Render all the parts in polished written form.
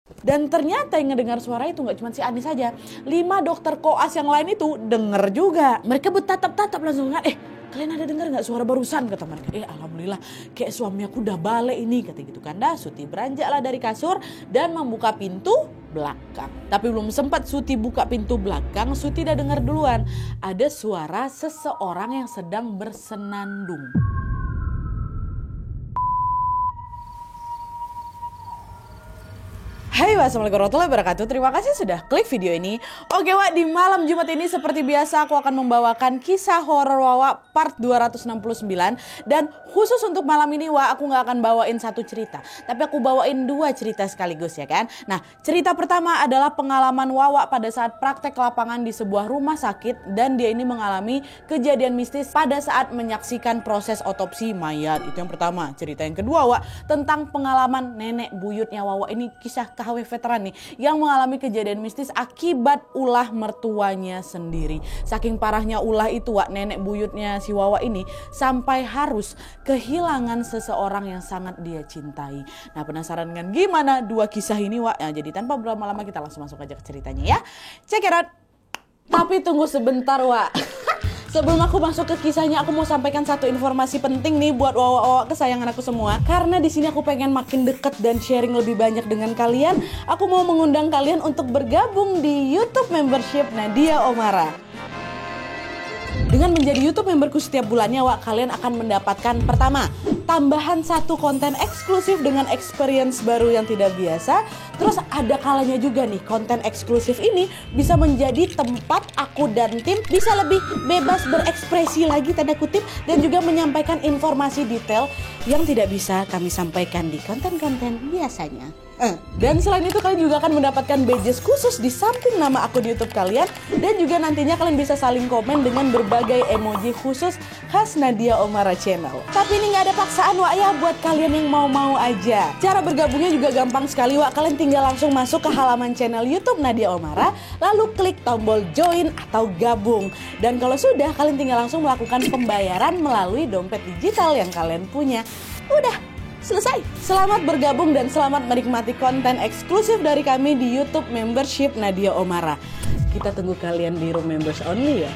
Dan ternyata yang ngedengar suara itu nggak cuma si Anis saja. 5 dokter koas yang lain itu denger juga. Mereka bertatap-tatap langsung kan, kalian ada dengar nggak suara barusan, kata mereka. Alhamdulillah, kayak suami aku udah balik ini, kata gitu kan. Dah Suti beranjaklah dari kasur dan membuka pintu belakang. Tapi belum sempat Suti buka pintu belakang, Suti udah dengar duluan. Ada suara seseorang yang sedang bersenandung. Hai, wassalamualaikum warahmatullahi wabarakatuh. Terima kasih sudah klik video ini. Oke Wak, di malam Jumat ini seperti biasa aku akan membawakan kisah horor Wawa part 269. Dan khusus untuk malam ini Wak, aku gak akan bawain satu cerita, tapi aku bawain 2 cerita sekaligus ya kan. Nah, cerita pertama adalah pengalaman Wawa pada saat praktek lapangan di sebuah rumah sakit. Dan dia ini mengalami kejadian mistis pada saat menyaksikan proses otopsi mayat. Itu yang pertama. Cerita yang kedua Wak, tentang pengalaman nenek buyutnya Wawa. Ini kisah KW veteran nih yang mengalami kejadian mistis akibat ulah mertuanya sendiri. Saking parahnya ulah itu Wak, nenek buyutnya si Wawa ini sampai harus kehilangan seseorang yang sangat dia cintai. Nah, penasaran dengan gimana 2 kisah ini Wak? Nah, jadi tanpa berlama-lama kita langsung masuk aja ke ceritanya ya. Check it out. Tapi tunggu sebentar Wak. Sebelum aku masuk ke kisahnya, aku mau sampaikan satu informasi penting nih buat wawa-wawa kesayangan aku semua. Karena di sini aku pengen makin deket dan sharing lebih banyak dengan kalian. Aku mau mengundang kalian untuk bergabung di YouTube membership Nadia Omara. Dengan menjadi YouTube memberku setiap bulannya, Wak, kalian akan mendapatkan pertama, tambahan 1 konten eksklusif dengan experience baru yang tidak biasa. Terus ada kalanya juga nih, konten eksklusif ini bisa menjadi tempat aku dan tim bisa lebih bebas berekspresi lagi tanda kutip, dan juga menyampaikan informasi detail yang tidak bisa kami sampaikan di konten-konten biasanya. Dan selain itu kalian juga akan mendapatkan badges khusus di samping nama akun YouTube kalian. Dan juga nantinya kalian bisa saling komen dengan berbagai emoji khusus khas Nadia Omara Channel. Tapi ini gak ada paksaan Wak ya, buat kalian yang mau-mau aja. Cara bergabungnya juga gampang sekali Wak. Kalian tinggal langsung masuk ke halaman channel YouTube Nadia Omara, lalu klik tombol join atau gabung. Dan kalau sudah, kalian tinggal langsung melakukan pembayaran melalui dompet digital yang kalian punya. Udah selesai. Selamat bergabung dan selamat menikmati konten eksklusif dari kami di YouTube membership Nadia Omara. Kita tunggu kalian di room members only ya.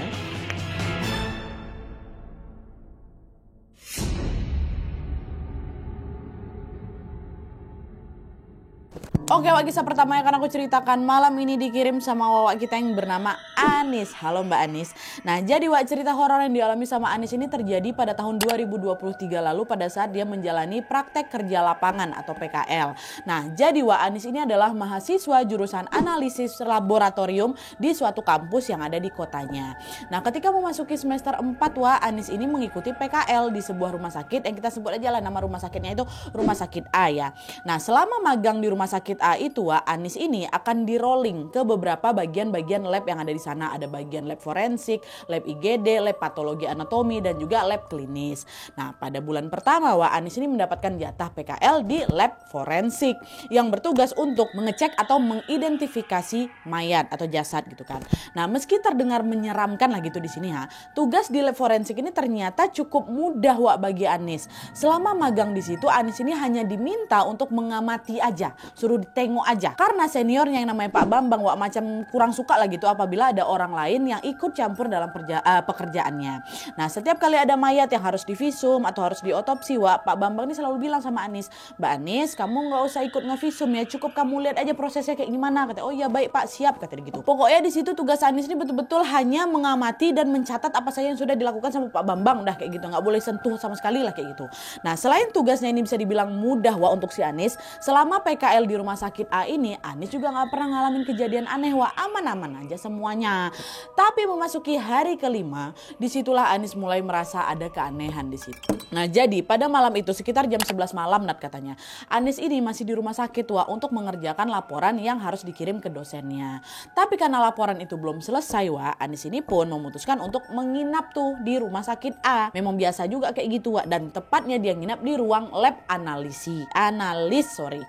Oke Wak, kisah pertama yang akan aku ceritakan malam ini dikirim sama Wawa kita yang bernama Anis. Halo Mbak Anis. Nah, jadi Wak, cerita horor yang dialami sama Anis ini terjadi pada tahun 2023 lalu pada saat dia menjalani praktek kerja lapangan atau PKL. Nah, jadi Wak, Anis ini adalah mahasiswa jurusan analisis laboratorium di suatu kampus yang ada di kotanya. Nah, ketika memasuki semester 4 Wak, Anis ini mengikuti PKL di sebuah rumah sakit yang kita sebut aja lah nama rumah sakitnya itu Rumah Sakit A ya. Nah, selama magang di Rumah Sakit A itu Wak, Anis ini akan di rolling ke beberapa bagian-bagian lab yang ada di sana. Ada bagian lab forensik, lab IGD, lab patologi anatomi, dan juga lab klinis. Nah, pada bulan pertama Wak, Anis ini mendapatkan jatah PKL di lab forensik yang bertugas untuk mengecek atau mengidentifikasi mayat atau jasad gitu kan. Nah, meski terdengar menyeramkan lah gitu di sini tugas di lab forensik ini ternyata cukup mudah Wak bagi Anis. Selama magang di situ, Anis ini hanya diminta untuk mengamati aja, suruh ditengok aja. Karena seniornya yang namanya Pak Bambang Wak macam kurang suka lah gitu apabila ada orang lain yang ikut campur dalam pekerjaannya. Nah, setiap kali ada mayat yang harus divisum atau harus diotopsi Wak, Pak Bambang ini selalu bilang sama Anis, Mbak Anis, kamu nggak usah ikut ngevisum ya, cukup kamu lihat aja prosesnya kayak gimana. Kata, oh ya baik Pak, siap, kata gitu. Pokoknya di situ tugas Anis ini betul-betul hanya mengamati dan mencatat apa saja yang sudah dilakukan sama Pak Bambang, udah kayak gitu, nggak boleh sentuh sama sekali lah kayak gitu. Nah, selain tugasnya ini bisa dibilang mudah Wak untuk si Anis, selama PKL di Rumah Sakit A ini, Anis juga nggak pernah ngalamin kejadian aneh Wak, aman-aman aja semuanya. Tapi memasuki hari kelima, disitulah Anis mulai merasa ada keanehan di situ. Nah, jadi pada malam itu sekitar jam 11 malam Nat katanya, Anis ini masih di rumah sakit Wak untuk mengerjakan laporan yang harus dikirim ke dosennya. Tapi karena laporan itu belum selesai Wak, Anis ini pun memutuskan untuk menginap tuh di Rumah Sakit A. Memang biasa juga kayak gitu Wak, dan tepatnya dia nginap di ruang lab analis.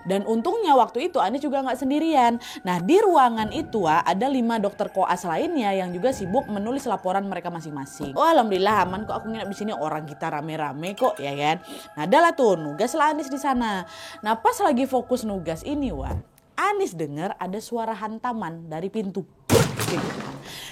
Dan untungnya waktu itu Anis juga nggak sendirian. Nah, di ruangan itu ada 5 dokter koas lainnya yang juga sibuk menulis laporan mereka masing-masing. Oh, alhamdulillah aman kok aku nginap di sini, orang kita rame-rame kok ya kan. Nah, adalah tuh nugas lah Anis di sana. Nah, pas lagi fokus nugas ini Anis dengar ada suara hantaman dari pintu.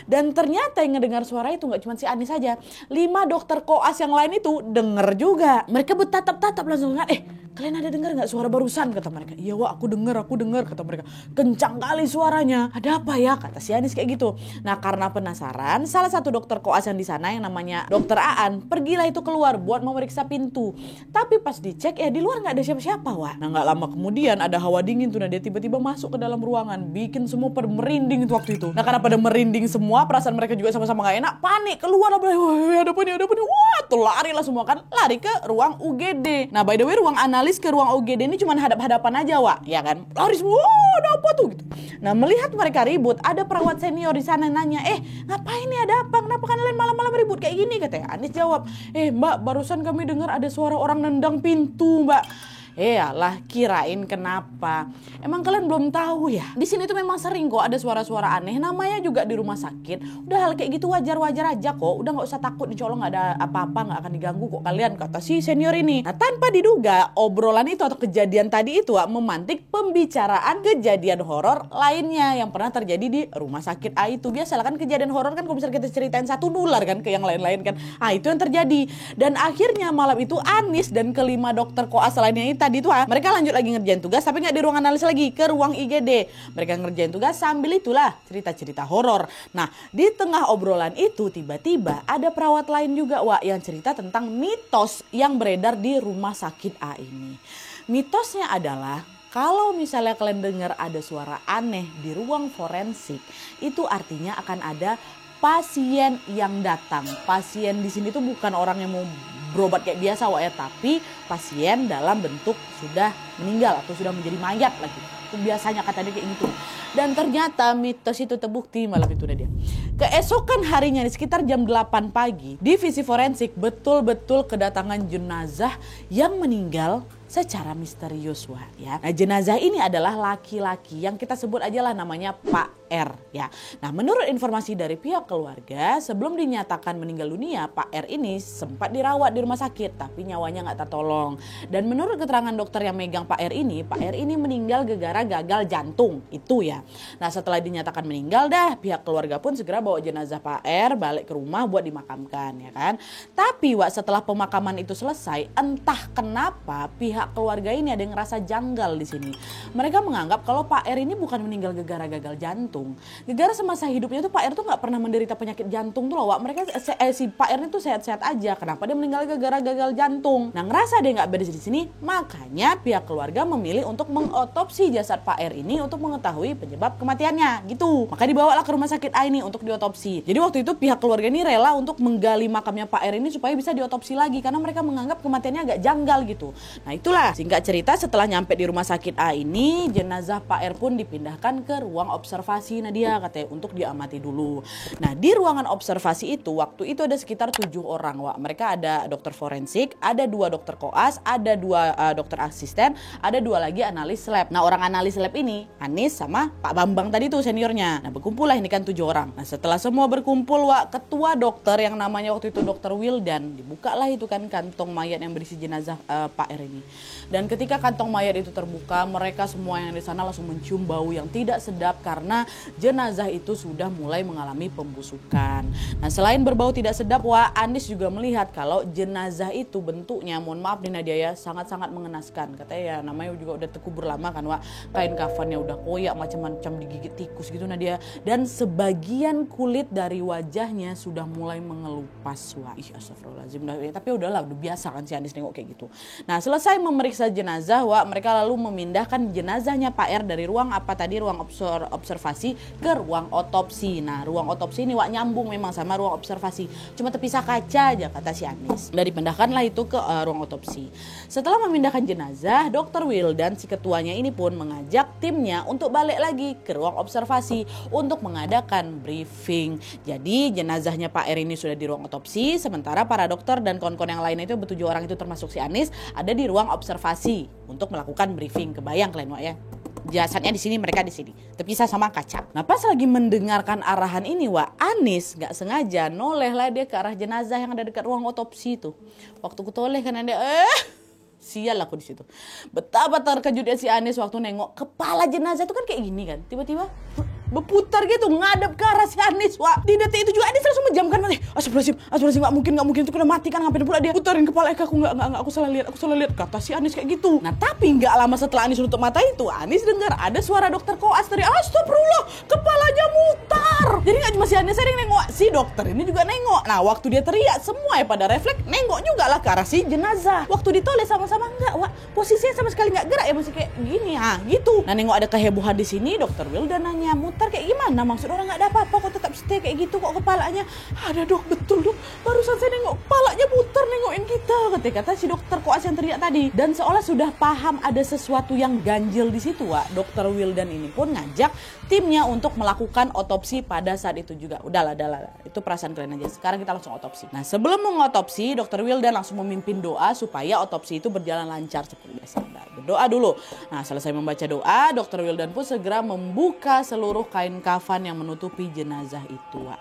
Dan ternyata yang ngedengar suara itu gak cuma si Anis saja. 5 dokter koas yang lain itu denger juga. Mereka bertatap-tatap langsung kan, kalian ada dengar gak suara barusan? Kata mereka. Iya Wak, aku dengar kata mereka. Kencang kali suaranya. Ada apa ya? Kata si Anis kayak gitu. Nah karena penasaran, salah satu dokter koas yang di sana yang namanya Dokter Aan, pergilah itu keluar buat memeriksa pintu. Tapi pas dicek di luar gak ada siapa-siapa Wak. Nah gak lama kemudian ada hawa dingin tuh, nah dia tiba-tiba masuk ke dalam ruangan, bikin semua pada merinding itu waktu itu. Nah karena pada merinding semua, perasaan mereka juga sama-sama gak enak, panik, keluar lah, ada apa nih, wah tuh lari lah semua kan, lari ke ruang UGD. Nah by the way ruang analis ke ruang UGD ini cuma hadap-hadapan aja Wak, ya kan, lari semua, ada apa tuh gitu. Nah melihat mereka ribut, ada perawat senior di sana nanya, ngapain nih, ada apa, kenapa kalian malam-malam ribut kayak gini? Katanya Anis jawab, Mbak barusan kami dengar ada suara orang nendang pintu Mbak. Alah, kirain kenapa? Emang kalian belum tahu ya? Di sini tuh memang sering kok ada suara-suara aneh. Namanya juga di rumah sakit. Udah hal kayak gitu wajar-wajar aja kok. Udah nggak usah takut, insya Allah nggak ada apa-apa, nggak akan diganggu kok kalian, kata si senior ini. Nah tanpa diduga obrolan itu atau kejadian tadi itu memantik pembicaraan kejadian horor lainnya yang pernah terjadi di rumah sakit A itu. Biasalah kan kejadian horor kan kalau misalnya kita ceritain satu nular kan ke yang lain-lain kan. Itu yang terjadi. Dan akhirnya malam itu Anis dan kelima dokter koas lainnya ini tadi tuh mereka lanjut lagi ngerjain tugas, tapi nggak di ruang analis lagi, ke ruang IGD. Mereka ngerjain tugas sambil itulah cerita-cerita horor. Nah di tengah obrolan itu tiba-tiba ada perawat lain juga Wak yang cerita tentang mitos yang beredar di rumah sakit A ini. Mitosnya adalah kalau misalnya kalian dengar ada suara aneh di ruang forensik, itu artinya akan ada pasien yang datang. Pasien di sini tuh bukan orang yang mau berobat kayak biasa Wak ya, tapi pasien dalam bentuk sudah meninggal atau sudah menjadi mayat lagi. Itu biasanya katanya kayak gitu. Dan ternyata mitos itu terbukti malam itu dia. Keesokan harinya di sekitar jam 8 pagi, divisi forensik betul-betul kedatangan jenazah yang meninggal secara misterius Wak ya. Nah jenazah ini adalah laki-laki yang kita sebut aja lah namanya Pak R ya. Nah menurut informasi dari pihak keluarga, sebelum dinyatakan meninggal dunia, Pak R ini sempat dirawat di rumah sakit tapi nyawanya nggak tertolong. Dan menurut keterangan dokter yang megang Pak R ini meninggal gara-gara gagal jantung itu ya. Nah setelah dinyatakan meninggal pihak keluarga pun segera bawa jenazah Pak R balik ke rumah buat dimakamkan ya kan. Tapi Wak setelah pemakaman itu selesai, entah kenapa pihak keluarga ini ada yang ngerasa janggal di sini. Mereka menganggap kalau Pak R ini bukan meninggal gara-gara gagal jantung. Gara-gara semasa hidupnya tuh Pak R tuh nggak pernah menderita penyakit jantung tuh loh Wak. Mereka si Pak R itu sehat-sehat aja. Kenapa dia meninggal gara-gara gagal jantung? Nah ngerasa dia nggak beres di sini, makanya pihak keluarga memilih untuk mengotopsi jasad Pak R ini untuk mengetahui penyebab kematiannya gitu. Maka dibawalah ke rumah sakit A ini untuk diotopsi. Jadi waktu itu pihak keluarga ini rela untuk menggali makamnya Pak R ini supaya bisa diotopsi lagi karena mereka menganggap kematiannya agak janggal gitu. Nah itulah singkat cerita, setelah nyampe di rumah sakit A ini, jenazah Pak R pun dipindahkan ke ruang observasi Nadia katanya untuk diamati dulu. Nah di ruangan observasi itu waktu itu ada sekitar 7 orang Wak. Mereka ada dokter forensik, ada 2 dokter koas, ada 2 dokter asisten, ada 2 lagi analis lab. Nah orang analis lab ini Anis sama Pak Bambang tadi tuh seniornya. Nah berkumpul lah ini kan 7 orang. Nah setelah semua berkumpul Wak, ketua dokter yang namanya waktu itu dokter Wildan, dibukalah itu kan kantong mayat yang berisi jenazah Pak R ini. Dan ketika kantong mayat itu terbuka, mereka semua yang di sana langsung mencium bau yang tidak sedap karena jenazah itu sudah mulai mengalami pembusukan. Nah selain berbau tidak sedap Wak, Anis juga melihat kalau jenazah itu bentuknya, mohon maaf nih Nadia ya, sangat-sangat mengenaskan. Katanya ya namanya juga udah terkubur lama kan Wak, kain kafannya udah koyak macam-macam digigit tikus gitu Nadia. Dan sebagian kulit dari wajahnya sudah mulai mengelupas Wak. Astagfirullahaladzim. Tapi udahlah, udah biasa kan si Anis nengok kayak gitu. Nah selesai memeriksa jenazah Wak, mereka lalu memindahkan jenazahnya Pak R dari ruang ruang observasi ke ruang otopsi. Nah ruang otopsi ini Wak nyambung memang sama ruang observasi, cuma terpisah kaca aja kata si Anis. Dan dipindahkanlah itu ke ruang otopsi. Setelah memindahkan jenazah, Dr. Wildan si ketuanya ini pun mengajak timnya untuk balik lagi ke ruang observasi untuk mengadakan briefing. Jadi jenazahnya Pak R ini sudah di ruang otopsi, sementara para dokter dan kawan-kawan yang lainnya itu ber-7 orang itu termasuk si Anis ada di ruang observasi untuk melakukan briefing. Kebayang kalian Wak ya, jasadnya di sini, mereka di sini, terpisah sama kaca. Nah pas lagi mendengarkan arahan ini Wak, Anis nggak sengaja noleh lah dia ke arah jenazah yang ada dekat ruang otopsi itu. Waktu kutoleh kan ada Sial aku di situ. Betapa terkejutnya si Anis waktu nengok kepala jenazah itu kan kayak gini kan. Tiba-tiba berputar gitu ngadep ke arah si Anis. Wah, di detik itu juga Anis langsung menjamkan mati. Astagfirullahaladzim, nggak mungkin itu kena mati kan, ngapain pula dia putarin kepala. Aku nggak, aku salah lihat kata si Anis kayak gitu. Nah tapi nggak lama setelah Anis nutup mata itu, Anis dengar ada suara dokter koas dari astagfirullah, kepalanya mutar. Jadi nggak cuma si Anis yang nengok, si dokter ini juga nengok. Nah waktu dia teriak semua pada refleks nengok juga lah ke arah si jenazah. Waktu ditoleh sama-sama enggak, wah posisinya sama sekali nggak gerak ya, masih kayak gini gitu. Nah nengok ada kehebohan di sini, dokter Wildan nanya, mutar kayak gimana? Maksud orang nggak ada apa-apa kok tetap stay kayak gitu kok kepalanya? Ada dok, betul dok. Barusan saya nengok kepalanya muter nengokin kita. Kata si dokter koas yang teriak tadi. Dan seolah sudah paham ada sesuatu yang ganjil di situ, Wak. Dokter Wildan ini pun ngajak timnya untuk melakukan otopsi pada saat itu juga. Udahlah. Itu perasaan kalian aja. Sekarang kita langsung otopsi. Nah sebelum mengotopsi, dokter Wildan langsung memimpin doa supaya otopsi itu berjalan lancar seperti biasa. Berdoa dulu. Nah selesai membaca doa, dokter Wildan pun segera membuka seluruh kain kafan yang menutupi jenazah itu, Wak.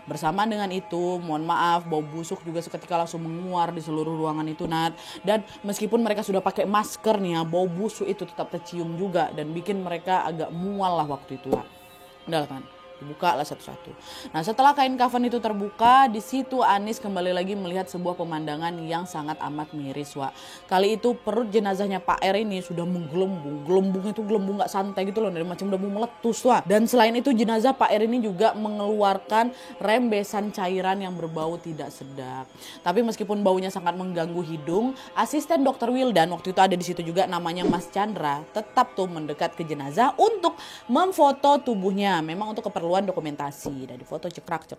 Bersamaan dengan itu, mohon maaf, bau busuk juga seketika langsung menguar di seluruh ruangan itu, Nat. Dan meskipun mereka sudah pakai masker nih ya, bau busuk itu tetap tercium juga dan bikin mereka agak mual lah waktu itu, Wak. Udah kan, dibuka lah satu-satu. Nah setelah kain kafan itu terbuka, di situ Anis kembali lagi melihat sebuah pemandangan yang sangat amat miris, Wak. Kali itu perut jenazahnya Pak R ini sudah menggelembung. Gelembungnya itu gelembung gak santai gitu loh, dari macam udah mau meletus, Wak. Dan selain itu jenazah Pak R ini juga mengeluarkan rembesan cairan yang berbau tidak sedap. Tapi meskipun baunya sangat mengganggu hidung, asisten dokter Wildan waktu itu ada di situ juga, namanya Mas Chandra, tetap tuh mendekat ke jenazah untuk memfoto tubuhnya. Memang untuk keperluan dokumentasi. Dan difoto cekrak.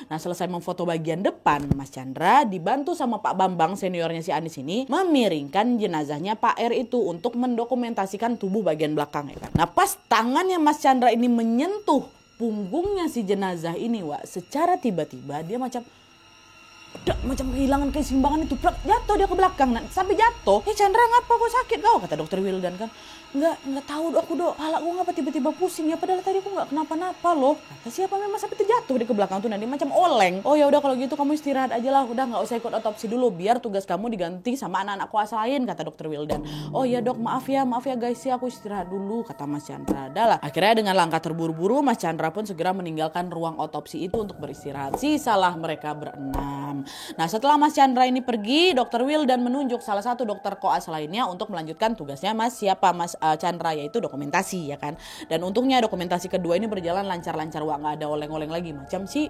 Nah selesai memfoto bagian depan, Mas Chandra dibantu sama Pak Bambang seniornya si Anis ini memiringkan jenazahnya Pak R itu untuk mendokumentasikan tubuh bagian belakang, ya kan. Nah pas tangannya Mas Chandra ini menyentuh punggungnya si jenazah ini, Wak, secara tiba-tiba dia macam kehilangan keseimbangan itu, jatuh dia ke belakang. Nah, sampai jatuh, Chandra ngapa kok sakit kau? Kata dokter Wildan kan. Enggak tahu dok, kepala gue ngapa tiba-tiba pusing ya, padahal tadi aku nggak kenapa-napa loh. Kata siapa, memang sampai terjatuh di ke belakang tuh, nanti macam oleng. Oh ya udah kalau gitu kamu istirahat aja lah, udah nggak usah ikut otopsi dulu, biar tugas kamu diganti sama anak-anak koas lain, kata dokter Wildan. Oh ya dok, maaf ya guys ya, aku istirahat dulu, kata Mas Chandra. Adalah akhirnya dengan langkah terburu-buru Mas Chandra pun segera meninggalkan ruang otopsi itu untuk beristirahat. Sisalah mereka berenam. Nah setelah Mas Chandra ini pergi, dokter Wildan menunjuk salah satu dokter koas lainnya untuk melanjutkan tugasnya Mas Chandra, yaitu dokumentasi, ya kan. Dan untungnya dokumentasi kedua ini berjalan lancar-lancar, Wak, nggak ada oleng-oleng lagi macam si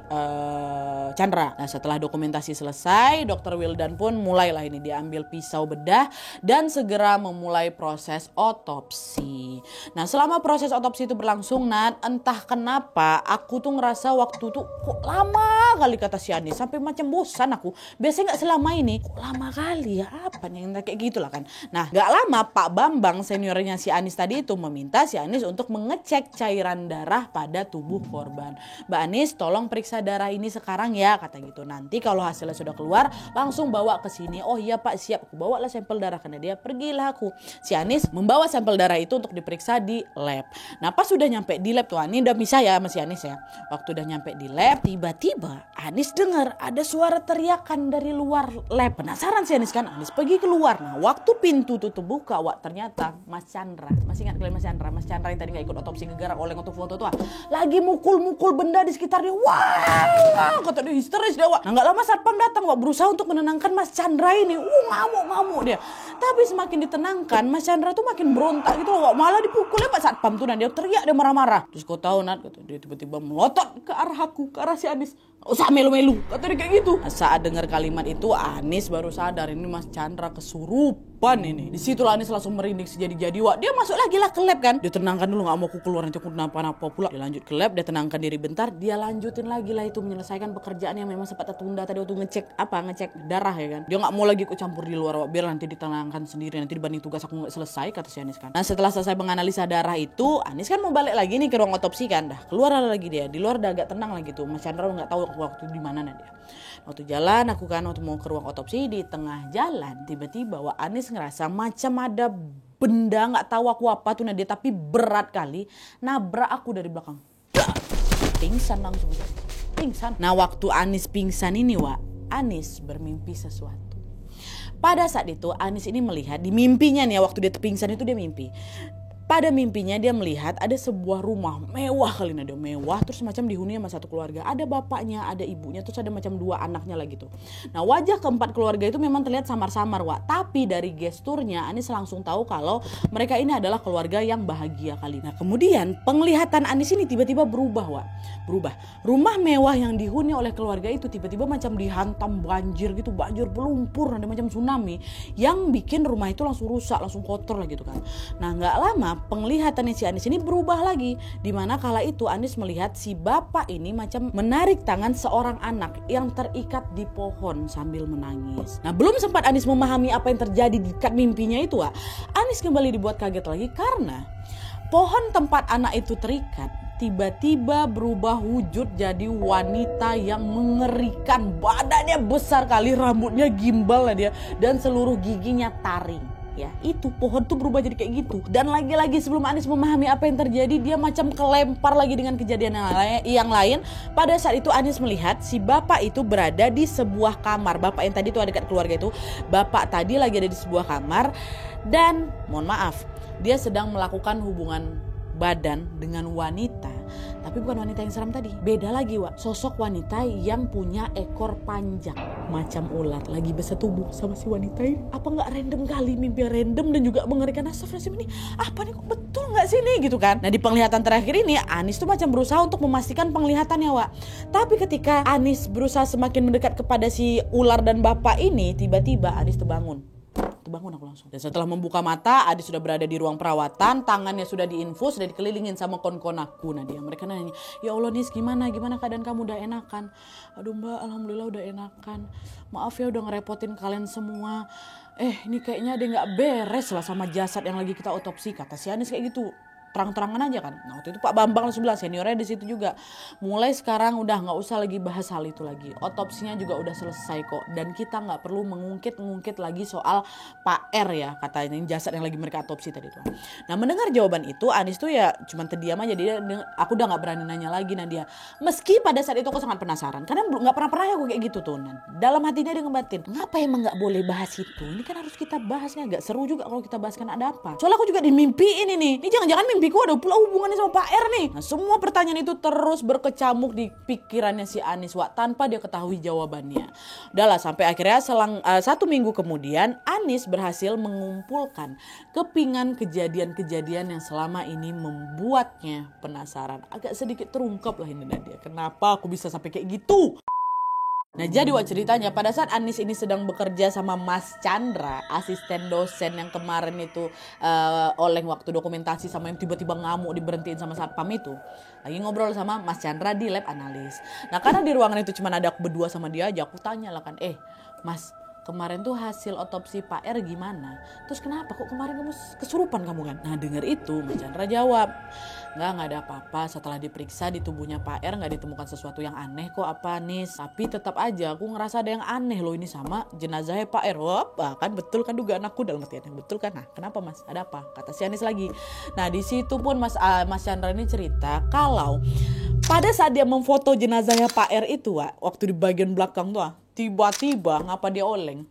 Chandra. Nah setelah dokumentasi selesai, dokter Wildan pun mulailah ini diambil pisau bedah dan segera memulai proses otopsi. Nah selama proses otopsi itu berlangsung, Nat, entah kenapa aku tuh ngerasa waktu tuh kok lama kali, kata si Anis, sampai macam bosan aku. Biasanya nggak selama ini, kok lama kali ya, apa nih kayak gitulah kan. Nah nggak lama Pak Bambang seniornya si Anis tadi itu meminta si Anis untuk mengecek cairan darah pada tubuh korban. Mbak Anis tolong periksa darah ini sekarang ya, kata gitu. Nanti kalau hasilnya sudah keluar langsung bawa ke sini. Oh iya Pak, siap. Aku bawalah sampel darah, karena dia pergilah aku. Si Anis membawa sampel darah itu untuk diperiksa di lab. Nah pas sudah nyampe di lab tuh, ini udah bisa ya sama si Anis ya. Waktu udah nyampe di lab, tiba-tiba Anis dengar ada suara teriakan dari luar lab. Penasaran si Anis kan, Anis pergi keluar. Nah waktu pintu tutup buka, Wak, ternyata Mas Chandra, masih ingat kalian Mas Chandra yang tadi gak ikut otopsi gegara oleng untuk foto tuh, lagi mukul-mukul benda di sekitarnya. Wah, kata dia histeris dia, Wak. Nah gak lama satpam datang, Wak, berusaha untuk menenangkan Mas Chandra ini. Ngamuk dia. Tapi semakin ditenangkan, Mas Chandra tuh makin berontak gitu, Wak. Malah dipukulnya Pak satpam tuh, dan dia teriak, dia marah-marah. Terus kau tahu, Nat, kata dia tiba-tiba melotot ke arah aku, ke arah si Anis. Gak usah melu-melu, kata dia kayak gitu. Nah, saat dengar kalimat itu, Anis baru sadar ini Mas Chandra kesurupan ini. Di situ Anis langsung merinding sejadi-jadi, Wak. Dia masuk lagi lah ke lab kan. Dia tenangkan dulu, gak mau aku keluar nanti aku kenapa-napa pula. Dia lanjut ke lab, dia tenangkan diri bentar, dia lanjutin lagi lah itu menyelesaikan pekerjaan yang memang sempat tertunda tadi waktu ngecek darah, ya kan. Dia gak mau lagi ikut campur di luar, Wak, biar nanti ditenangkan sendiri, nanti dibanding tugas aku gak selesai, kata si Anis kan. Nah setelah selesai menganalisa darah itu, Anis kan mau balik lagi nih ke ruang otopsi kan. Dah keluar lagi dia, di luar udah agak tenang lagi tuh. Mas Chandra gak tahu waktu di mana dia. Waktu jalan aku kan waktu mau ke ruang otopsi, di tengah jalan tiba-tiba Wak, Anis ngerasa macam ada benda nggak tahu aku apa tuh, dia tapi berat kali nabrak aku dari belakang. Pingsan langsung. Pingsan. Nah waktu Anis pingsan ini, Wak, Anis bermimpi sesuatu. Pada saat itu Anis ini melihat di mimpinya nih, waktu dia pingsan itu dia mimpi. Pada mimpinya dia melihat ada sebuah rumah mewah kali, ada mewah, terus macam dihuni sama satu keluarga. Ada bapaknya, ada ibunya, terus ada macam 2 anaknya lagi tuh. Nah, wajah keempat keluarga itu memang terlihat samar-samar, Wak. Tapi dari gesturnya Anis langsung tahu kalau mereka ini adalah keluarga yang bahagia kali. Nah, kemudian penglihatan Anis ini tiba-tiba berubah, Wak. Berubah. Rumah mewah yang dihuni oleh keluarga itu tiba-tiba macam dihantam banjir gitu, banjir berlumpur, ada macam tsunami yang bikin rumah itu langsung rusak, langsung kotor lah gitu kan. Nah, nggak lama penglihatan si Anis ini berubah lagi, dimana kala itu Anis melihat si bapak ini macam menarik tangan seorang anak yang terikat di pohon sambil menangis. Nah, belum sempat Anis memahami apa yang terjadi di dekat mimpinya itu, Anis kembali dibuat kaget lagi karena pohon tempat anak itu terikat tiba-tiba berubah wujud jadi wanita yang mengerikan. Badannya besar kali, rambutnya gimbal lah dia, dan seluruh giginya taring. Ya, itu pohon tuh berubah jadi kayak gitu. Dan lagi-lagi sebelum Anis memahami apa yang terjadi, dia macam kelempar lagi dengan kejadian yang lain. Pada saat itu Anis melihat si bapak itu berada di sebuah kamar. Bapak yang tadi tuh ada dekat keluarga itu, bapak tadi lagi ada di sebuah kamar. Dan mohon maaf, dia sedang melakukan hubungan badan dengan wanita. Tapi bukan wanita yang seram tadi, beda lagi, Wak. Sosok wanita yang punya ekor panjang macam ular lagi bersetubuh sama si wanita ini. Apa nggak random kali, mimpi random dan juga mengerikan. Astagfirullahaladzim, ini apa nih, kok betul nggak sih nih gitu kan. Nah, di penglihatan terakhir ini Anis tuh macam berusaha untuk memastikan penglihatannya, Wak. Tapi ketika Anis berusaha semakin mendekat kepada si ular dan bapak ini, tiba-tiba Anis terbangun aku langsung. Dan setelah membuka mata, Anis sudah berada di ruang perawatan, tangannya sudah diinfus, sudah dikelilingin sama kon-kon aku. Nah, mereka nanya, ya Allah Nis, gimana keadaan kamu, udah enakan? Aduh Mbak, alhamdulillah udah enakan. Maaf ya udah ngerepotin kalian semua. Ini kayaknya ada nggak beres lah sama jasad yang lagi kita otopsi, kata si Anis kayak gitu. Terang-terangan aja kan. Nah, waktu itu Pak Bambang sebelah seniornya di situ juga. Mulai sekarang udah nggak usah lagi bahas hal itu lagi. Otopsinya juga udah selesai kok. Dan kita nggak perlu mengungkit lagi soal Pak R ya, katanya jasad yang lagi mereka otopsi tadi tuh. Nah, mendengar jawaban itu Anis tuh ya cuman terdiam aja. Aku udah nggak berani nanya lagi Nadia. Meski pada saat itu aku sangat penasaran. Karena nggak pernah aku kayak gitu tuh. Dalam hatinya dia ngebatin, ngapa emang nggak boleh bahas itu? Ini kan harus kita bahasnya. Agak seru juga kalau kita bahas, kan ada apa? Soalnya aku juga dimimpiin ini. Ini jangan-jangan mimpiku ada pula hubungannya sama Pak R nih. Nah, semua pertanyaan itu terus berkecamuk di pikirannya si Anis, Wak, tanpa dia ketahui jawabannya. Udahlah, sampai akhirnya selang 1 minggu kemudian Anis berhasil mengumpulkan kepingan kejadian-kejadian yang selama ini membuatnya penasaran. Agak sedikit terungkap lah ini Nadia. Kenapa aku bisa sampai kayak gitu? Nah, jadi Wak, ceritanya pada saat Anis ini sedang bekerja sama Mas Chandra, asisten dosen yang kemarin itu oleh waktu dokumentasi sama yang tiba-tiba ngamuk diberhentiin sama satpam itu, lagi ngobrol sama Mas Chandra di lab analis. Nah, karena di ruangan itu cuma ada aku berdua sama dia aja, aku tanya lah kan, Mas, kemarin tuh hasil otopsi Pak R gimana? Terus kenapa kok kemarin kamu kesurupan kamu kan? Nah, dengar itu Mas Chandra jawab, nggak ada apa-apa. Setelah diperiksa di tubuhnya Pak R nggak ditemukan sesuatu yang aneh kok, apa Nis. Tapi tetap aja aku ngerasa ada yang aneh loh ini sama jenazahnya Pak R. Wah, kan betul kan dugaan aku, dalam artian betul kan. Nah, kenapa Mas? Ada apa? Kata si Anis lagi. Nah, di situ pun Mas Chandra ini cerita kalau pada saat dia memfoto jenazahnya Pak R itu, Wak, waktu di bagian belakang tuh, tiba-tiba ngapa dia oleng,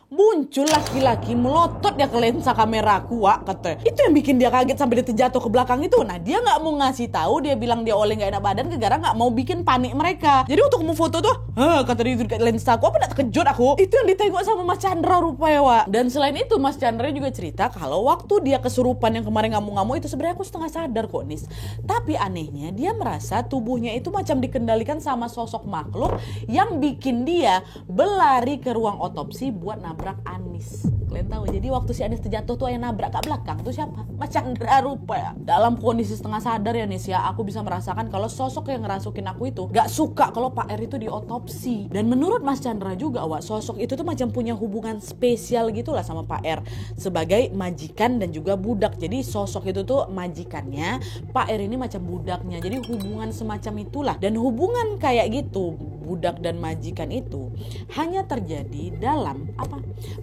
muncul laki-laki melotot dia ke lensa kameraku, Wak, katanya. Itu yang bikin dia kaget sampai dia terjatuh ke belakang itu. Nah, dia nggak mau ngasih tahu, dia bilang dia oleng nggak enak badan gara-gara nggak mau bikin panik mereka. Jadi untuk memfoto tuh, kata dia itu dekat lensa aku, apa nggak terkejut aku? Itu yang ditengok sama Mas Chandra rupanya, Wak. Dan selain itu Mas Chandra juga cerita kalau waktu dia kesurupan yang kemarin ngamuk-ngamuk itu sebenarnya aku setengah sadar kok, Nis. Tapi anehnya dia merasa tubuhnya itu macam dikendalikan sama sosok makhluk yang bikin dia berlari ke ruang otopsi buat nabrak Anis. Kalian tahu, jadi waktu si Anis terjatuh tuh yang nabrak ke belakang tuh siapa? Mas Chandra rupanya. Dalam kondisi setengah sadar ya Nis ya, aku bisa merasakan kalau sosok yang ngerasukin aku itu gak suka kalau Pak R itu diotopsi. Dan menurut Mas Chandra juga, Wak, sosok itu tuh macam punya hubungan spesial gitulah sama Pak R sebagai majikan dan juga budak. Jadi sosok itu tuh majikannya, Pak R ini macam budaknya. Jadi hubungan semacam itulah. Dan hubungan kayak gitu, budak dan majikan itu hanya terjadi dalam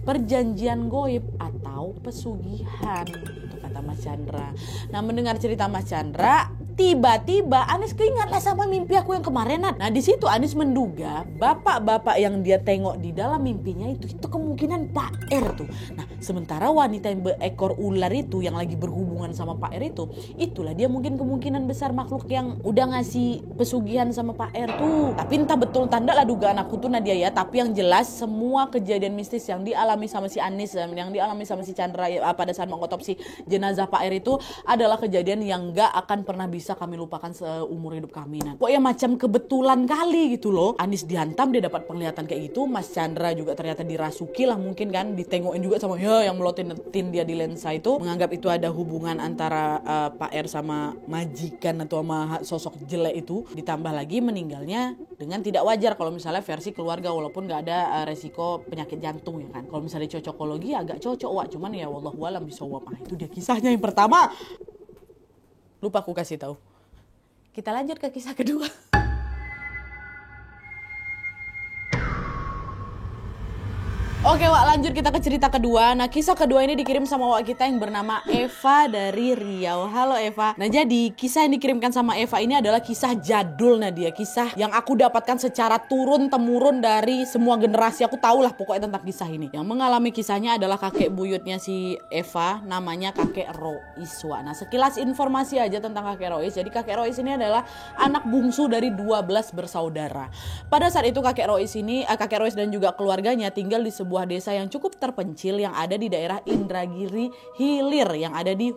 perjanjian goib atau pesugihan, itu kata Mas Chandra. Nah, mendengar cerita Mas Chandra, Tiba-tiba Anis keingatlah sama mimpi aku yang kemarin. Nah di situ Anis menduga bapak-bapak yang dia tengok di dalam mimpinya itu kemungkinan Pak R tuh. Nah sementara wanita yang berekor ular itu yang lagi berhubungan sama Pak R itu, itulah dia mungkin kemungkinan besar makhluk yang udah ngasih pesugihan sama Pak R tuh. Tapi entah betul tanda lah dugaan aku tuh Nadia ya. Tapi yang jelas semua kejadian mistis yang dialami sama si Anis, yang dialami sama si Chandra pada saat mengotopsi jenazah Pak R itu adalah kejadian yang gak akan pernah bisa kami lupakan seumur hidup kami. Nah, kok ya macam kebetulan kali gitu loh. Anis dihantam, dia dapat penglihatan kayak gitu. Mas Chandra juga ternyata dirasuki lah mungkin kan, ditengokin juga sama ya yang melotin dia di lensa itu, menganggap itu ada hubungan antara Pak R sama majikan atau sama sosok jelek itu. Ditambah lagi meninggalnya dengan tidak wajar kalau misalnya versi keluarga, walaupun gak ada resiko penyakit jantung ya kan. Kalau misalnya cocokologi agak cocok wak, cuman ya wallahu alam bisawab. Itu dia kisahnya yang pertama. Lupa aku kasih tahu. Kita lanjut ke kisah kedua. Oke Wak, lanjut kita ke cerita kedua. Nah kisah kedua ini dikirim sama Wak kita yang bernama Eva dari Riau. Halo Eva. Nah jadi kisah yang dikirimkan sama Eva ini adalah kisah jadul Nadia. Kisah yang aku dapatkan secara turun-temurun dari semua generasi. Aku tahu lah pokoknya tentang kisah ini. Yang mengalami kisahnya adalah kakek buyutnya si Eva, namanya kakek Rois Wak. Nah sekilas informasi aja tentang kakek Rois. Jadi kakek Rois ini adalah anak bungsu dari 12 bersaudara. Pada saat itu kakek Rois dan juga keluarganya tinggal di sebuah desa yang cukup terpencil yang ada di daerah Indragiri Hilir yang ada di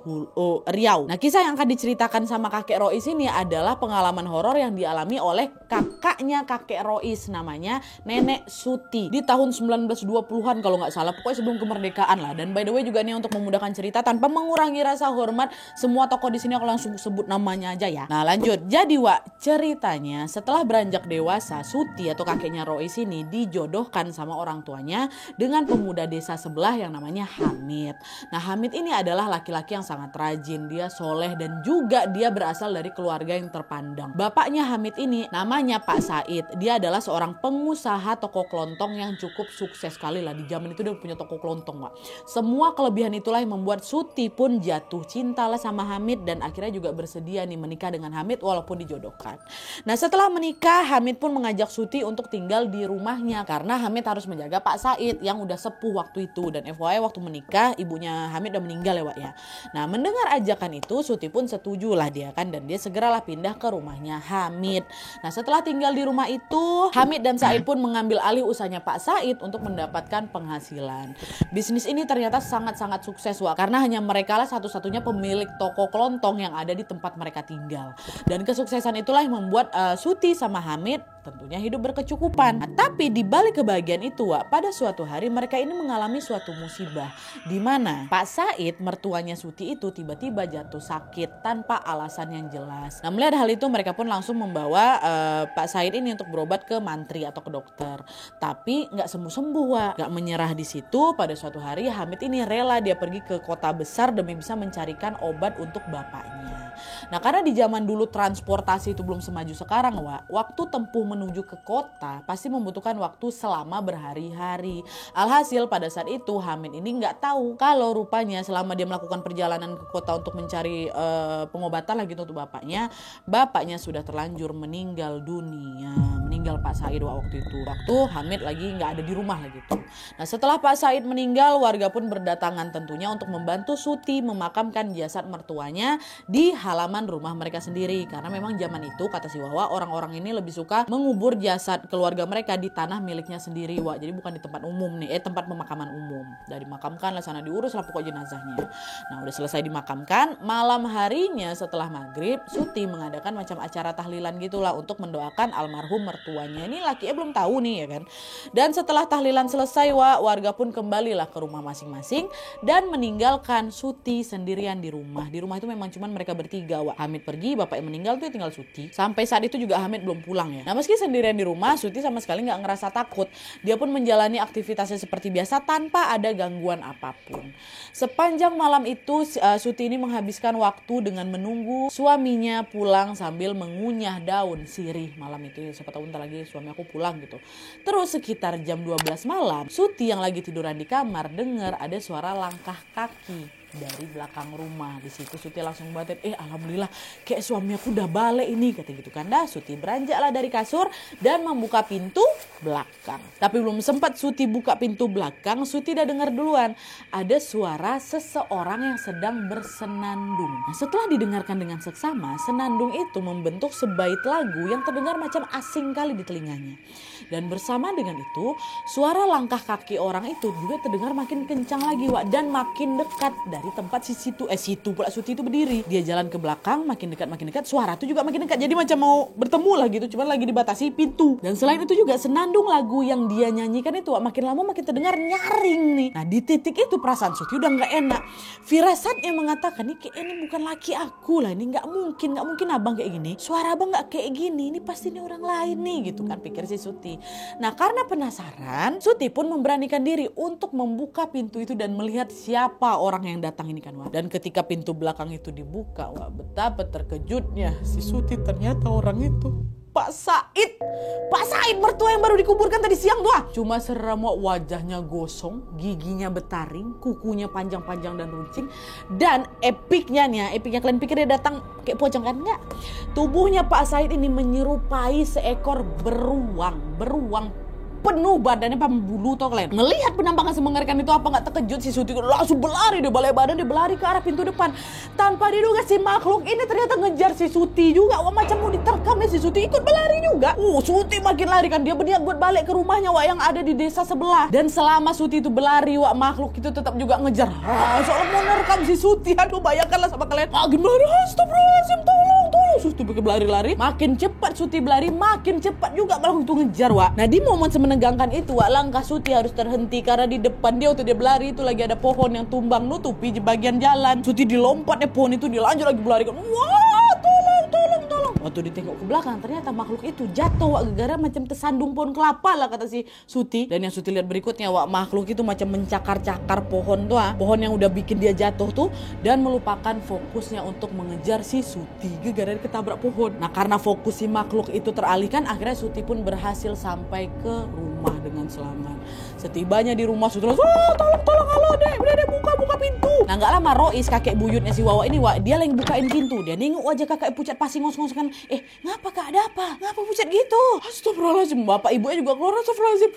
Riau. Nah kisah yang akan diceritakan sama kakek Rois ini adalah pengalaman horor yang dialami oleh kakaknya kakek Rois, namanya Nenek Suti, di tahun 1920-an kalau nggak salah, pokoknya sebelum kemerdekaan lah. Dan by the way juga nih untuk memudahkan cerita tanpa mengurangi rasa hormat, semua tokoh di sini aku langsung sebut namanya aja ya. Nah lanjut, jadi Wak, ceritanya setelah beranjak dewasa, Suti atau kakeknya Rois ini dijodohkan sama orang tuanya dengan pemuda desa sebelah yang namanya Hamid. Nah Hamid ini adalah laki-laki yang sangat rajin, dia soleh dan juga dia berasal dari keluarga yang terpandang. Bapaknya Hamid ini namanya Pak Said, dia adalah seorang pengusaha toko kelontong yang cukup sukses sekali lah. Di zaman itu dia punya toko kelontong Pak. Semua kelebihan itulah yang membuat Suti pun jatuh cinta lah sama Hamid dan akhirnya juga bersedia nih menikah dengan Hamid walaupun dijodohkan. Nah setelah menikah, Hamid pun mengajak Suti untuk tinggal di rumahnya karena Hamid harus menjaga Pak Said yang udah sepuh waktu itu. Dan FYI waktu menikah ibunya Hamid udah meninggal ya Wak ya. Nah mendengar ajakan itu Suti pun setuju lah dia kan, dan dia segeralah pindah ke rumahnya Hamid. Nah setelah tinggal di rumah itu, Hamid dan Said pun mengambil alih usahanya Pak Said untuk mendapatkan penghasilan. Bisnis ini ternyata sangat-sangat sukses Wak, karena hanya mereka lah satu-satunya pemilik toko kelontong yang ada di tempat mereka tinggal. Dan kesuksesan itulah yang membuat Suti sama Hamid tentunya hidup berkecukupan. Nah, tapi di balik kebahagiaan itu Wak, pada suatu hari mereka ini mengalami suatu musibah di mana Pak Said, mertuanya Suti itu tiba-tiba jatuh sakit tanpa alasan yang jelas. Nah melihat hal itu mereka pun langsung membawa Pak Said ini untuk berobat ke mantri atau ke dokter. Tapi nggak sembuh-sembuh Wak, nggak menyerah di situ. Pada suatu hari Hamid ini rela dia pergi ke kota besar demi bisa mencarikan obat untuk bapaknya. Nah karena di zaman dulu transportasi itu belum semaju sekarang Wak, waktu tempuh menuju ke kota pasti membutuhkan waktu selama berhari-hari. Alhasil pada saat itu Hamid ini nggak tahu kalau rupanya selama dia melakukan perjalanan ke kota untuk mencari pengobatan lah gitu untuk bapaknya sudah terlanjur meninggal dunia. Meninggal Pak Said waktu itu, waktu Hamid lagi nggak ada di rumah lah gitu. Nah setelah Pak Said meninggal, warga pun berdatangan tentunya untuk membantu Suti memakamkan jasad mertuanya di halaman rumah mereka sendiri. Karena memang zaman itu kata si Wawa, orang-orang ini lebih suka mengubur jasad keluarga mereka di tanah miliknya sendiri Wak. Jadi bukan di tempat umum nih, tempat pemakaman umum. Udah dimakamkan lah, sana diurus lah pokok jenazahnya. Nah udah selesai dimakamkan, malam harinya setelah maghrib Suti mengadakan macam acara tahlilan gitulah untuk mendoakan almarhum mertuanya. Ini lakinya belum tahu nih ya kan. Dan setelah tahlilan selesai Wak, warga pun kembalilah ke rumah masing-masing dan meninggalkan Suti sendirian di rumah. Di rumah itu memang cuman mereka bertiga Wak. Hamid pergi, bapaknya meninggal tuh tinggal Suti. Sampai saat itu juga Hamid belum pulang ya. Nah meski sendirian di rumah, Suti sama sekali nggak ngerasa takut. Dia pun menjalani aktivitasnya seperti biasa tanpa ada gangguan apapun. Sepanjang malam itu Suti ini menghabiskan waktu dengan menunggu suaminya pulang sambil mengunyah daun sirih malam itu. Siapa tahu bentar lagi suami aku pulang gitu. Terus sekitar jam 12 malam, Suti yang lagi tiduran di kamar dengar ada suara langkah kaki dari belakang rumah. Di situ Suti langsung batin, alhamdulillah kayak suami aku udah balik ini, kata gitu kan. Dah Suti beranjaklah dari kasur dan membuka pintu belakang. Tapi belum sempat Suti buka pintu belakang, Suti udah dengar duluan ada suara seseorang yang sedang bersenandung. Nah, setelah didengarkan dengan seksama, senandung itu membentuk sebait lagu yang terdengar macam asing kali di telinganya. Dan bersama dengan itu, suara langkah kaki orang itu juga terdengar makin kencang lagi, Wak, dan makin dekat dari tempat situ pula Suti itu berdiri. Dia jalan ke belakang, makin dekat, suara itu juga makin dekat. Jadi macam mau bertemu lah gitu, cuman lagi dibatasi pintu. Dan selain itu juga senandung lagu yang dia nyanyikan itu, Wak, makin lama makin terdengar nyaring nih. Nah, di titik itu perasaan Suti udah nggak enak. Firasatnya mengatakan, ini bukan laki aku lah, ini nggak mungkin abang kayak gini. Suara abang nggak kayak gini, ini pasti ini orang lain nih, gitu kan pikir si Suti. Nah, karena penasaran, Suti pun memberanikan diri untuk membuka pintu itu dan melihat siapa orang yang datang ini kan, Wak. Dan ketika pintu belakang itu dibuka, Wak, betapa terkejutnya si Suti, ternyata orang itu Pak Said mertua yang baru dikuburkan tadi siang tuh. Cuma serem, Wak, wajahnya gosong, giginya betaring, kukunya panjang-panjang dan runcing. Dan epiknya kalian pikir dia datang kayak pocong kan? Enggak. Tubuhnya Pak Said ini menyerupai seekor beruang penuh badannya pembulu tau kalian. Melihat penampakan semengerikan itu, apa nggak terkejut si Suti langsung berlari, dia balik badan, dia berlari ke arah pintu depan. Tanpa diduga si makhluk ini ternyata ngejar si Suti juga. Wah, macam mau diterkam ya, si Suti ikut berlari juga. Suti makin lari kan, dia berniat buat balik ke rumahnya, Wak, yang ada di desa sebelah. Dan selama Suti itu berlari, Wak, makhluk itu tetap juga ngejar. Soalnya mau nerekam si Suti. Aduh, bayangkanlah sama kalian. Gimana? Astagfirullahaladzim, tolong. Suti berlari-lari, makin cepat Suti berlari, makin cepat juga makhluk itu ngejar, Wak. Nah, di momen menegangkan itu, Wak, langkah Suti harus terhenti karena di depan dia waktu dia berlari itu lagi ada pohon yang tumbang nutupi di bagian jalan. Suti dilompatnya pohon itu, dia lanjut lagi berlari kan. Wah, tolong. Waktu ditengok ke belakang, ternyata makhluk itu jatuh, Wak, gara-gara macam tersandung pohon kelapa lah kata si Suti. Dan yang Suti lihat berikutnya, Wak, makhluk itu macam mencakar-cakar pohon tuh, pohon yang udah bikin dia jatuh tuh, dan melupakan fokusnya untuk mengejar si Suti gara-gara ketabrak pohon. Nah, karena fokus si makhluk itu teralihkan, akhirnya Suti pun berhasil sampai ke rumah dengan selamat. Setibanya di rumah, Suti langsung, tolong, halo dek, buka pintu. Nah, nggak lama Rois, kakek buyutnya si Wawa ini, Wak, dia lagi bukain pintu. Dia nengok wajah kakek pucat pasi ngos-ngos kan. Ngapa kak, ada apa? Ngapa pucat gitu? Astagfirullahaladzim, bapak ibunya juga keluar. Astagfirullahaladzim,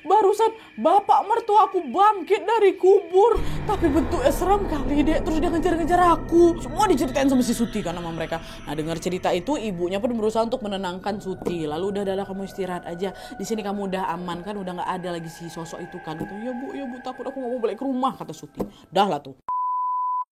barusan bapak mertua aku bangkit dari kubur, tapi bentuknya seram kali, dek. Terus dia ngejar-ngejar aku. Semua diceritain sama si Suti kan sama mereka. Nah, dengar cerita itu, ibunya pun berusaha untuk menenangkan Suti. Lalu udah kamu istirahat aja. Di sini kamu udah aman kan, udah nggak ada lagi si sosok itu kan. Gitu, ya bu, takut aku nggak mau balik ke rumah, kata Suti. Dah lah tuh.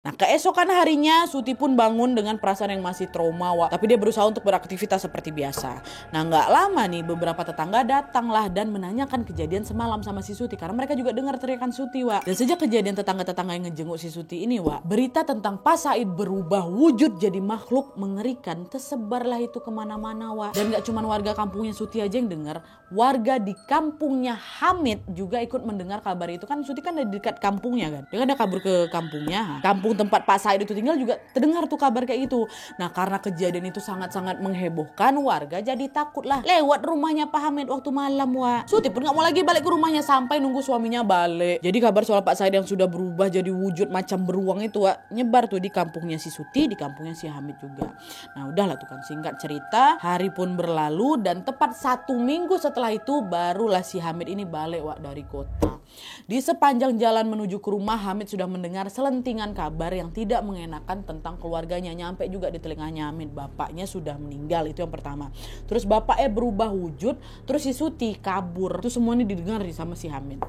Nah, keesokan harinya Suti pun bangun dengan perasaan yang masih trauma, Wak. Tapi dia berusaha untuk beraktivitas seperti biasa. Nah, nggak lama nih beberapa tetangga datanglah dan menanyakan kejadian semalam sama si Suti. Karena mereka juga dengar teriakan Suti, Wak. Dan sejak kejadian tetangga-tetangga yang ngejenguk si Suti ini, Wak, berita tentang Pak Said berubah wujud jadi makhluk mengerikan tersebarlah itu kemana-mana, Wak. Dan nggak cuma warga kampungnya Suti aja yang dengar. Warga di kampungnya Hamid juga ikut mendengar kabar itu. Kan Suti kan ada di dekat kampungnya kan. Dia kan ada kabur ke kampungnya. Kampung tempat Pak Said itu tinggal juga terdengar tuh kabar kayak gitu. Nah, karena kejadian itu sangat-sangat menghebohkan, warga jadi takut lah lewat rumahnya Pak Hamid waktu malam, Wak. Suti pun gak mau lagi balik ke rumahnya sampai nunggu suaminya balik. Jadi kabar soal Pak Said yang sudah berubah jadi wujud macam beruang itu, Wak, nyebar tuh di kampungnya si Suti, di kampungnya si Hamid juga. Nah, udahlah tuh kan, singkat cerita, hari pun berlalu dan tepat 1 minggu setelah itu barulah si Hamid ini balik, Wak, dari kota. Di sepanjang jalan menuju ke rumah, Hamid sudah mendengar selentingan kabar yang tidak mengenakan tentang keluarganya. Nyampe juga di telinganya Hamid, bapaknya sudah meninggal, itu yang pertama. Terus bapaknya berubah wujud, terus si Suti kabur. Itu semua ini didengar sama si Hamid.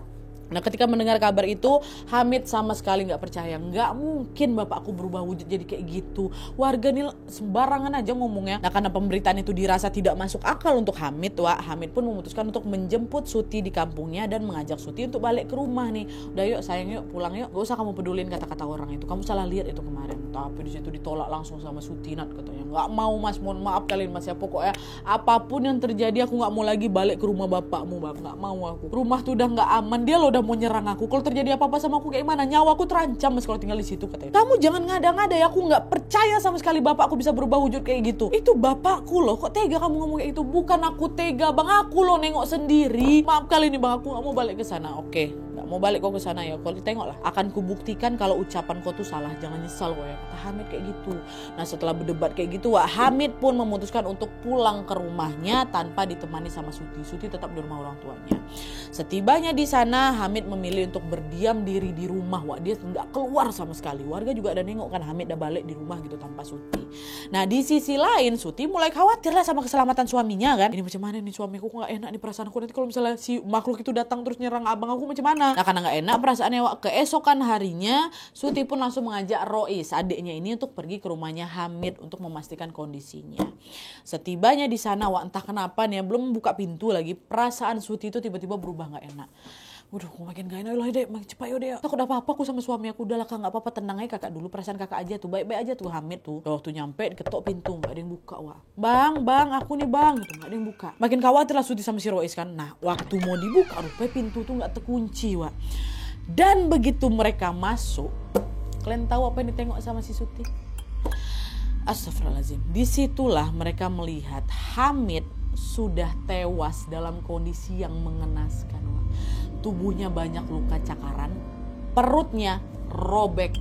Nah, ketika mendengar kabar itu, Hamid sama sekali nggak percaya. Nggak mungkin bapakku berubah wujud jadi kayak gitu. Warga nih sembarangan aja ngomongnya. Nah, karena pemberitaan itu dirasa tidak masuk akal untuk Hamid, Wak, Hamid pun memutuskan untuk menjemput Suti di kampungnya dan mengajak Suti untuk balik ke rumah nih. Udah yuk sayang, yuk pulang yuk. Gak usah kamu pedulin kata-kata orang itu. Kamu salah lihat itu kemarin. Tapi di situ ditolak langsung sama Suti, Nat, katanya. Nggak mau, Mas, mohon maaf kalian, Mas, ya. Pokoknya apapun yang terjadi aku nggak mau lagi balik ke rumah bapakmu, Bang. Nggak mau aku. Rumah tuh udah nggak aman. Dia lo udah mau nyerang aku. Kalau terjadi apa-apa sama aku kayak mana? Nyawaku terancam, Mas, kalau tinggal di situ, katanya. Kamu jangan ngada-ngada ya. Aku nggak percaya sama sekali bapakku bisa berubah wujud kayak gitu. Itu bapakku loh. Kok tega kamu ngomong kayak itu? Bukan aku tega, Bang. Aku loh nengok sendiri. Maaf kali ini, Bang. Aku nggak mau balik ke sana. Oke, nggak mau balik kau ke sana ya, kau tengoklah, akan kubuktikan kalau ucapan kau tuh salah, jangan nyesal kau ya, kata Hamid kayak gitu. Nah setelah berdebat kayak gitu, Wak, Hamid pun memutuskan untuk pulang ke rumahnya tanpa ditemani sama Suti. Suti tetap di rumah orang tuanya. Setibanya di sana, Hamid memilih untuk berdiam diri di rumah, Wak. Dia tidak keluar sama sekali. Warga juga ada nengok kan Hamid udah balik di rumah gitu tanpa Suti. Nah di sisi lain Suti mulai khawatir lah sama keselamatan suaminya kan. Ini macam mana nih suamiku, kok gak enak nih perasaanku nanti kalau misalnya si makhluk itu datang terus nyerang abang aku macam mana. Nah karena gak enak perasaannya, Wak, keesokan harinya Suti pun langsung mengajak Rois, adiknya ini, untuk pergi ke rumahnya Hamid untuk memastikan kondisinya. Setibanya di sana, Wak, entah kenapa nih belum buka pintu lagi, perasaan Suti itu tiba-tiba berubah gak enak. Waduh, aku makin gak enak lah deh, makin cepat ya deh. Takut apa-apa aku sama suami aku, udah lah Kak, gak apa-apa, tenang aja kakak dulu, perasaan kakak aja tuh, baik-baik aja tuh Hamid tuh. Waktu nyampe ketok pintu, gak ada yang buka, Wak. Bang, aku nih bang, gitu, gak ada yang buka. Makin khawatir lah Suti sama si Rois kan. Nah, waktu mau dibuka, rupanya pintu tuh gak terkunci, Wak. Dan begitu mereka masuk, kalian tahu apa yang ditengok sama si Suti? Astagfirullahaladzim. Disitulah mereka melihat Hamid sudah tewas dalam kondisi yang mengenaskan. Tubuhnya banyak luka cakaran, perutnya robek,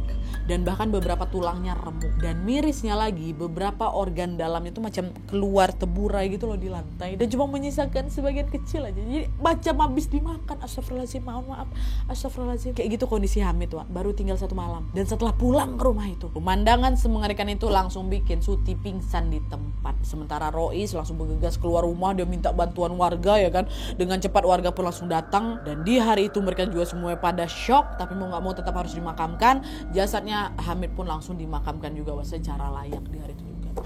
dan bahkan beberapa tulangnya remuk. Dan mirisnya lagi, beberapa organ dalamnya itu macam keluar teburai gitu loh di lantai. Dan cuma menyisakan sebagian kecil aja. Jadi macam habis dimakan. Astagfirullahaladzim, maaf. Astagfirullahaladzim. Kayak gitu kondisi Hamid, Wak. Baru tinggal 1 malam. Dan setelah pulang ke rumah itu, pemandangan semengerikan itu langsung bikin Suti pingsan di tempat. Sementara Rois langsung bergegas keluar rumah. Dia minta bantuan warga ya kan. Dengan cepat warga pun langsung datang. Dan di hari itu mereka juga semuanya pada shock. Tapi mau gak mau tetap harus dimakamkan. Jasadnya Hamid pun langsung dimakamkan juga secara layak di hari itu juga.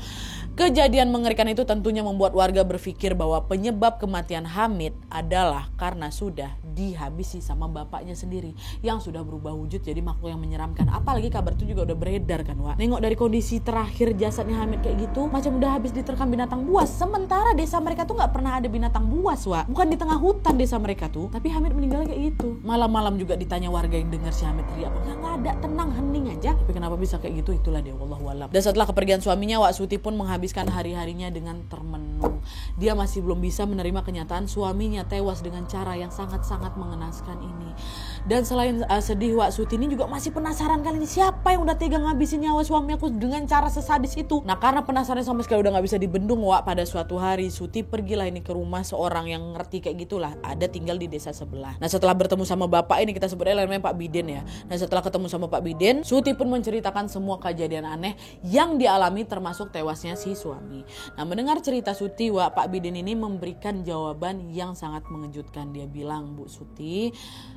Kejadian mengerikan itu tentunya membuat warga berpikir bahwa penyebab kematian Hamid adalah karena sudah dihabisi sama bapaknya sendiri yang sudah berubah wujud jadi makhluk yang menyeramkan. Apalagi kabar itu juga udah beredar kan, Wak. Nengok dari kondisi terakhir jasadnya Hamid kayak gitu, macam udah habis diterkam binatang buas. Sementara desa mereka tuh gak pernah ada binatang buas, Wak. Bukan di tengah hutan desa mereka tuh, tapi Hamid meninggal kayak gitu. Malam-malam juga ditanya warga yang dengar si Hamid teriak, nggak ada, tenang, hening aja. Tapi kenapa bisa kayak gitu, itulah dia, wallahualam. Dan setelah kepergian suaminya, Wak, Suti pun menghabiskan hari-harinya dengan termenung. Dia masih belum bisa menerima kenyataan suaminya tewas dengan cara yang sangat-sangat mengenaskan ini. Dan selain sedih, Wak, Suti ini juga masih penasaran kali ini siapa yang udah tega ngabisin nyawa suami aku dengan cara sesadis itu. Nah karena penasaran sama sekali udah gak bisa dibendung, Wak, pada suatu hari Suti pergilah ini ke rumah seorang yang ngerti kayak gitulah, ada tinggal di desa sebelah. Nah setelah bertemu sama bapak ini, kita sebutnya namanya Pak Biden ya. Nah setelah ketemu sama Pak Biden, Suti pun menceritakan semua kejadian aneh yang dialami termasuk tewasnya si suami. Nah mendengar cerita Suti, Wak, Pak Biden ini memberikan jawaban yang sangat mengejutkan. Dia bilang, Bu Suti,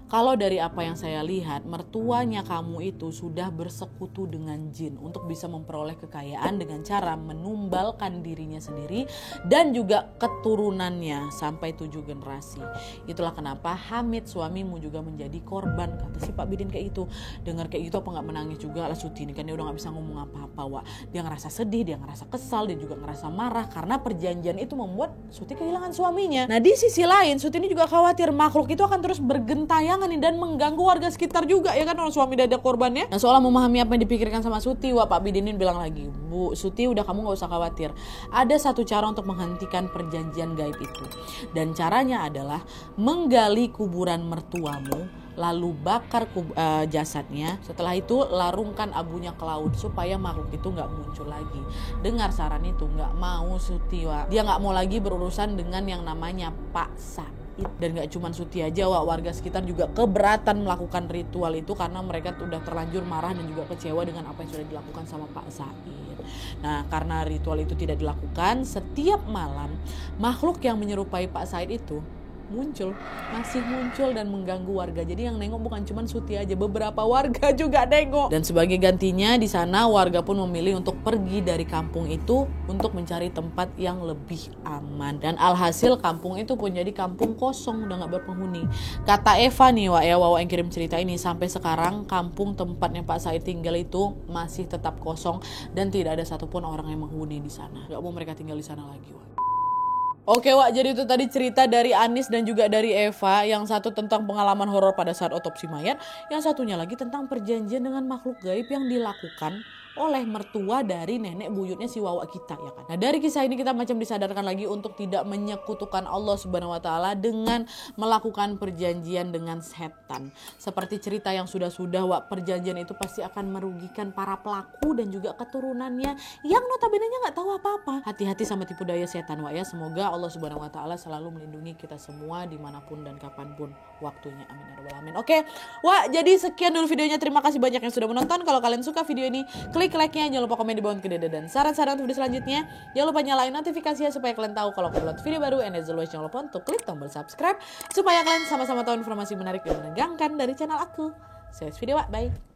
kalau dari apa yang saya lihat, mertuanya kamu itu sudah bersekutu dengan jin untuk bisa memperoleh kekayaan dengan cara menumbalkan dirinya sendiri dan juga keturunannya sampai 7 generasi. Itulah kenapa Hamid suamimu juga menjadi korban, kata si Pak Bidin kayak gitu. Dengar kayak gitu apa gak menangis juga lah Suti ini, kan dia udah gak bisa ngomong apa-apa, Wak. Dia ngerasa sedih, dia ngerasa kesal, dia juga ngerasa marah karena perjanjian itu membuat Suti kehilangan suaminya. Nah di sisi lain Suti ini juga khawatir makhluk itu akan terus bergentayangan dan mengganggu warga sekitar juga ya kan, orang suami dada korbannya. Nah seolah memahami apa yang dipikirkan sama Suti, Wak, Pak Bidinin bilang lagi, Bu Suti udah, kamu gak usah khawatir. Ada satu cara untuk menghentikan perjanjian gaib itu. Dan caranya adalah menggali kuburan mertuamu, lalu bakar jasadnya. Setelah itu larungkan abunya ke laut supaya makhluk itu gak muncul lagi. Dengar saran itu, gak mau Suti, Wak. Dia gak mau lagi berurusan dengan yang namanya Pak Said. Dan gak cuma Suti aja, Wak, warga sekitar juga keberatan melakukan ritual itu karena mereka udah terlanjur marah dan juga kecewa dengan apa yang sudah dilakukan sama Pak Said. Nah karena ritual itu tidak dilakukan, setiap malam makhluk yang menyerupai Pak Said itu masih muncul dan mengganggu warga. Jadi yang nengok bukan cuma Suti aja, beberapa warga juga nengok. Dan sebagai gantinya di sana warga pun memilih untuk pergi dari kampung itu untuk mencari tempat yang lebih aman. Dan alhasil kampung itu pun jadi kampung kosong, udah gak berpenghuni. Kata Eva nih, Wak, ya, Wawa yang kirim cerita ini, sampai sekarang kampung tempatnya Pak Said tinggal itu masih tetap kosong dan tidak ada satupun orang yang menghuni di sana. Gak mau mereka tinggal di sana lagi, Wak. Oke, Wak, jadi itu tadi cerita dari Anis dan juga dari Eva. Yang satu tentang pengalaman horor pada saat otopsi mayat, yang satunya lagi tentang perjanjian dengan makhluk gaib yang dilakukan oleh mertua dari nenek buyutnya si Wawa kita, ya kan. Nah dari kisah ini kita macam disadarkan lagi untuk tidak menyekutukan Allah Subhanahu Wa Taala dengan melakukan perjanjian dengan setan. Seperti cerita yang sudah-sudah, Wak, perjanjian itu pasti akan merugikan para pelaku dan juga keturunannya yang notabene-nya nggak tahu apa-apa. Hati-hati sama tipu daya setan, Wak, ya. Semoga Allah Subhanahu Wa Taala selalu melindungi kita semua dimanapun dan kapanpun waktunya. Amin ya rabbal alamin. Oke, Wak, jadi sekian dulu videonya. Terima kasih banyak yang sudah menonton. Kalau kalian suka video ini, klik like-nya, jangan lupa komen di bawah kedede dan saran-saran untuk video selanjutnya. Jangan lupa nyalain notifikasinya supaya kalian tahu kalau aku upload video baru. And as always, jangan lupa untuk klik tombol subscribe supaya kalian sama-sama tahu informasi menarik dan menegangkan dari channel aku. See you next video, Wak. Bye.